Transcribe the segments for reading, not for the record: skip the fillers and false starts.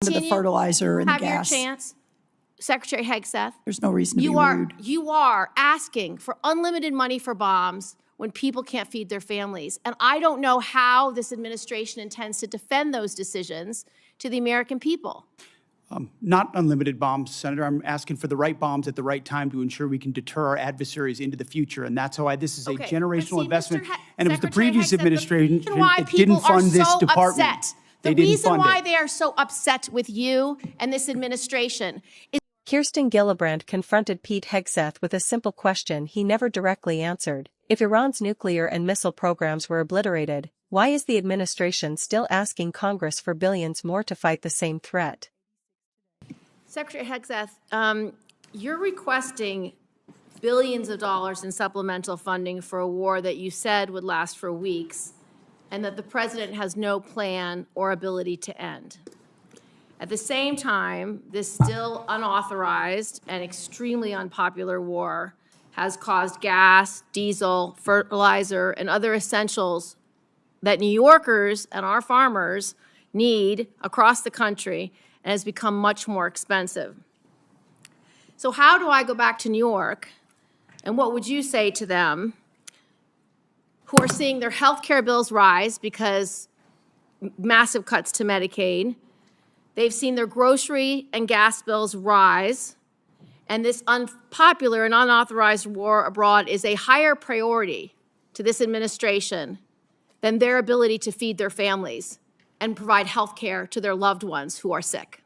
the fertilizer and the have gas. Your chance. Secretary Hegseth. There's no reason to be rude. You are asking for unlimited money for bombs when people can't feed their families. And I don't know how this administration intends to defend those decisions to the American people. Not unlimited bombs, Senator. I'm asking for the right bombs at the right time to ensure we can deter our adversaries into the future. And that's why this is a generational investment. And it was the previous administration that didn't fund this department. The reason why they are so upset with you and this administration is Kirsten Gillibrand confronted Pete Hegseth with a simple question he never directly answered. If Iran's nuclear and missile programs were obliterated, why is the administration still asking Congress for billions more to fight the same threat? Secretary Hegseth, you're requesting billions of dollars in supplemental funding for a war that you said would last for weeks and that the president has no plan or ability to end. At the same time, this still unauthorized and extremely unpopular war has caused gas, diesel, fertilizer, and other essentials that New Yorkers and our farmers need across the country, and has become much more expensive. So how do I go back to New York, and what would you say to them who are seeing their health care bills rise because massive cuts to Medicaid? They've seen their grocery and gas bills rise, and this unpopular and unauthorized war abroad is a higher priority to this administration than their ability to feed their families and provide health care to their loved ones who are sick.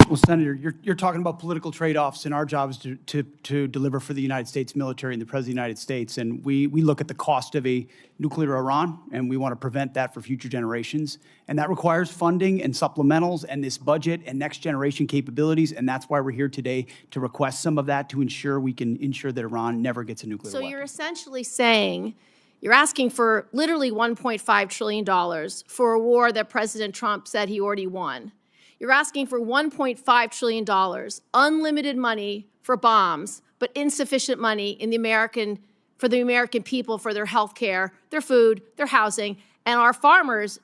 Well, Senator, you're talking about political trade-offs, and our job is to deliver for the United States military and the President of the United States. And we look at the cost of a nuclear Iran, and we want to prevent that for future generations. And that requires funding and supplementals and this budget and next-generation capabilities. And that's why we're here today to request some of that to ensure we can ensure that Iran never gets a nuclear weapon. So you're essentially saying you're asking for literally $1.5 trillion for a war that President Trump said he already won. You're asking for $1.5 trillion, unlimited money for bombs, but insufficient money for the American people, for their health care, their food, their housing, and our farmers,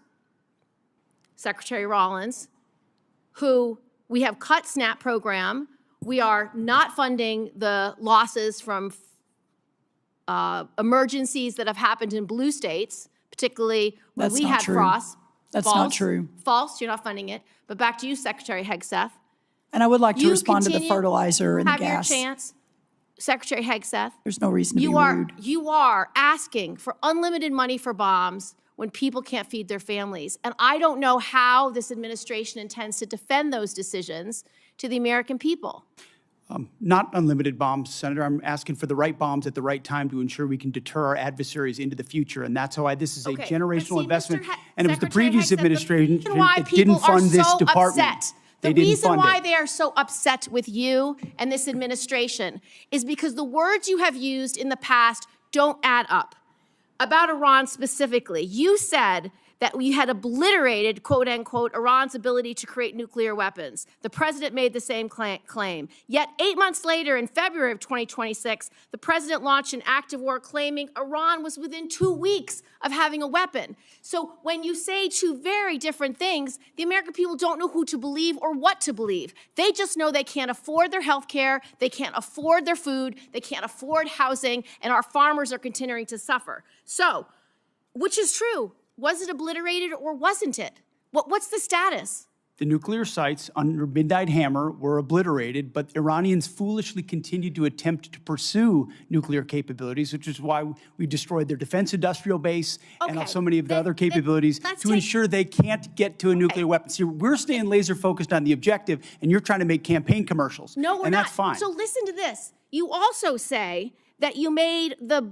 Secretary Rollins, who we have cut SNAP program. We are not funding the losses from emergencies that have happened in blue states, particularly when we had frost. That's not true. False, you're not funding it. But back to you, Secretary Hegseth. And I would like to respond to the fertilizer and the gas. Have your chance. Secretary Hegseth. There's no reason to be rude. You are asking for unlimited money for bombs when people can't feed their families. And I don't know how this administration intends to defend those decisions to the American people. Not unlimited bombs, Senator. I'm asking for the right bombs at the right time to ensure we can deter our adversaries into the future. And that's why this is a generational investment. And it was the previous administration that didn't fund this department. The reason why they are so upset with you and this administration is because the words you have used in the past don't add up. About Iran specifically, you said that we had obliterated, quote unquote, Iran's ability to create nuclear weapons. The president made the same claim. Yet 8 months later, in February of 2026, the president launched an active war claiming Iran was within 2 weeks of having a weapon. So when you say two very different things, the American people don't know who to believe or what to believe. They just know they can't afford their health care, they can't afford their food, they can't afford housing, and our farmers are continuing to suffer. So, which is true? Was it obliterated or wasn't it? What's the status? The nuclear sites under Midnight Hammer were obliterated, but Iranians foolishly continued to attempt to pursue nuclear capabilities, which is why we destroyed their defense industrial base and so many of the other capabilities to ensure they can't get to a nuclear weapon. See, we're staying laser focused on the objective, and you're trying to make campaign commercials. No, we're not. And that's fine. So listen to this. You also say that you made the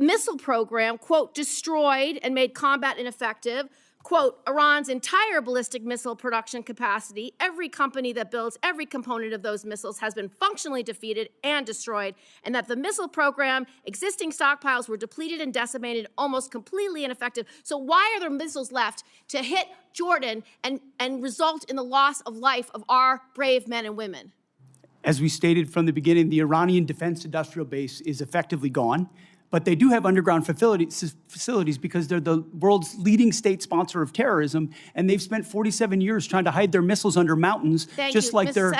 missile program, quote, destroyed and made combat ineffective, quote, Iran's entire ballistic missile production capacity. Every company that builds every component of those missiles has been functionally defeated and destroyed, and that the missile program, existing stockpiles were depleted and decimated, almost completely ineffective. So why are there missiles left to hit Jordan and result in the loss of life of our brave men and women? As we stated from the beginning, the Iranian defense industrial base is effectively gone. But they do have underground facilities because they're the world's leading state sponsor of terrorism, and they've spent 47 years trying to hide their missiles under mountains, just like their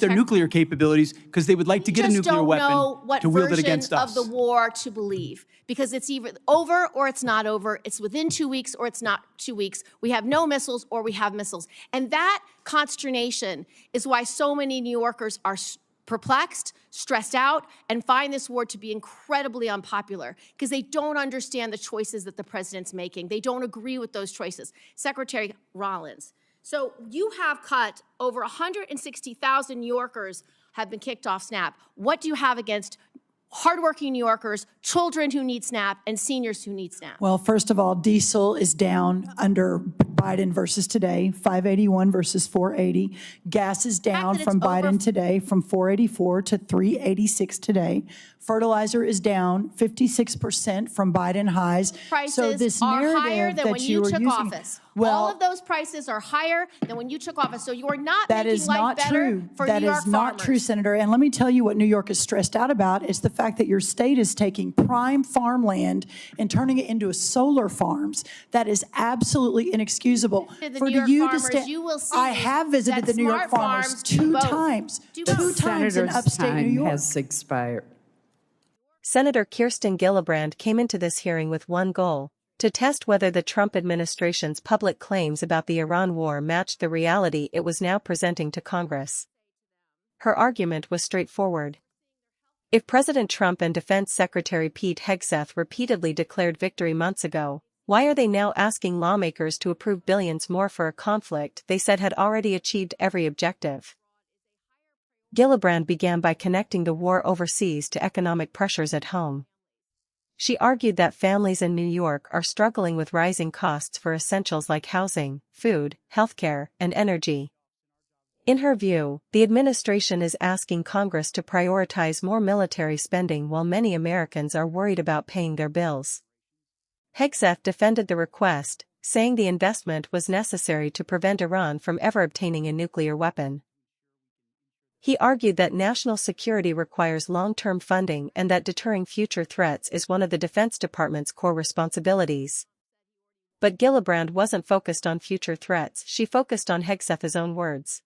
nuclear capabilities, because they would like to get a nuclear weapon to wield it against us. Of the war to believe, because it's either over or it's not over. It's within 2 weeks or it's not 2 weeks. We have no missiles or we have missiles. And that consternation is why so many New Yorkers are perplexed, stressed out, and find this war to be incredibly unpopular because they don't understand the choices that the president's making. They don't agree with those choices. Secretary Rollins, so you have cut over 160,000 New Yorkers have been kicked off SNAP. What do you have against hardworking New Yorkers, children who need SNAP, and seniors who need SNAP? Well, first of all, diesel is down under Biden versus today, 581 versus 480. Gas is down from Biden today from 484 to 386 today. Fertilizer is down 56% from Biden highs. Prices so this are narrative higher than that when you took using, office. Well, all of those prices are higher than when you took office. So you are not that making is life not better true. for That New York is not farmers. true, Senator. And let me tell you what New York is stressed out about is the fact that your state is taking prime farmland and turning it into solar farms. That is absolutely inexcusable. For New York farmers, you will see I have visited that the New York smart farmers farms two do both. times. Do Two both. times in Senator's upstate New time York. has expired. Senator Kirsten Gillibrand came into this hearing with one goal: to test whether the Trump administration's public claims about the Iran war matched the reality it was now presenting to Congress. Her argument was straightforward. If President Trump and Defense Secretary Pete Hegseth repeatedly declared victory months ago, why are they now asking lawmakers to approve billions more for a conflict they said had already achieved every objective? Gillibrand began by connecting the war overseas to economic pressures at home. She argued that families in New York are struggling with rising costs for essentials like housing, food, healthcare, and energy. In her view, the administration is asking Congress to prioritize more military spending while many Americans are worried about paying their bills. Hegseth defended the request, saying the investment was necessary to prevent Iran from ever obtaining a nuclear weapon. He argued that national security requires long-term funding and that deterring future threats is one of the Defense Department's core responsibilities. But Gillibrand wasn't focused on future threats, she focused on Hegseth's own words.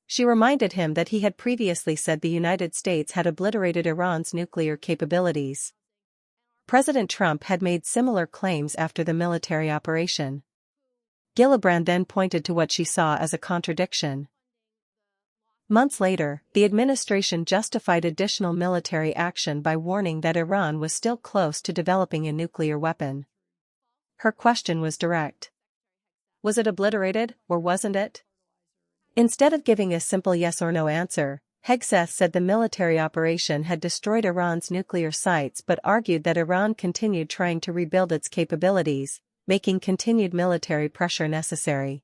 She reminded him that he had previously said the United States had obliterated Iran's nuclear capabilities. President Trump had made similar claims after the military operation. Gillibrand then pointed to what she saw as a contradiction. Months later, the administration justified additional military action by warning that Iran was still close to developing a nuclear weapon. Her question was direct. Was it obliterated, or wasn't it? Instead of giving a simple yes or no answer, Hegseth said the military operation had destroyed Iran's nuclear sites but argued that Iran continued trying to rebuild its capabilities, making continued military pressure necessary.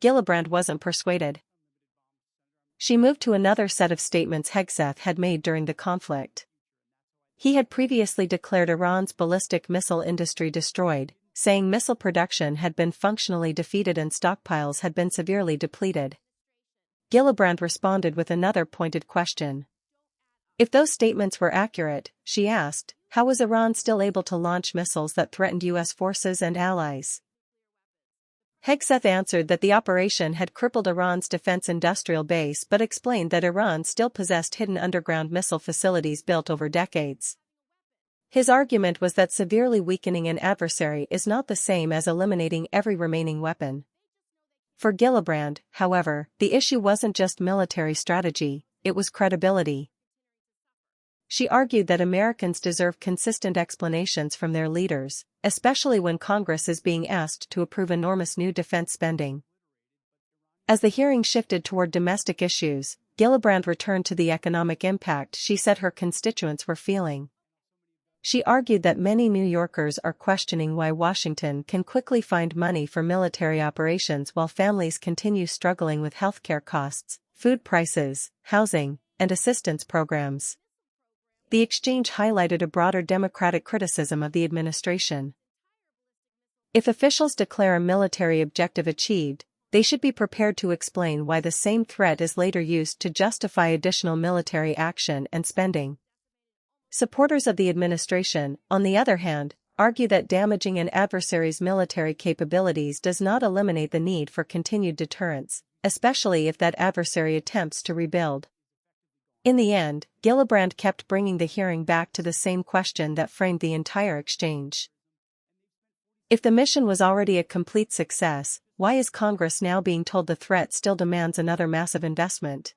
Gillibrand wasn't persuaded. She moved to another set of statements Hegseth had made during the conflict. He had previously declared Iran's ballistic missile industry destroyed, saying missile production had been functionally defeated and stockpiles had been severely depleted. Gillibrand responded with another pointed question. If those statements were accurate, she asked, how was Iran still able to launch missiles that threatened U.S. forces and allies? Hegseth answered that the operation had crippled Iran's defense industrial base but explained that Iran still possessed hidden underground missile facilities built over decades. His argument was that severely weakening an adversary is not the same as eliminating every remaining weapon. For Gillibrand, however, the issue wasn't just military strategy, it was credibility. She argued that Americans deserve consistent explanations from their leaders, especially when Congress is being asked to approve enormous new defense spending. As the hearing shifted toward domestic issues, Gillibrand returned to the economic impact she said her constituents were feeling. She argued that many New Yorkers are questioning why Washington can quickly find money for military operations while families continue struggling with healthcare costs, food prices, housing, and assistance programs. The exchange highlighted a broader Democratic criticism of the administration. If officials declare a military objective achieved, they should be prepared to explain why the same threat is later used to justify additional military action and spending. Supporters of the administration, on the other hand, argue that damaging an adversary's military capabilities does not eliminate the need for continued deterrence, especially if that adversary attempts to rebuild. In the end, Gillibrand kept bringing the hearing back to the same question that framed the entire exchange. If the mission was already a complete success, why is Congress now being told the threat still demands another massive investment?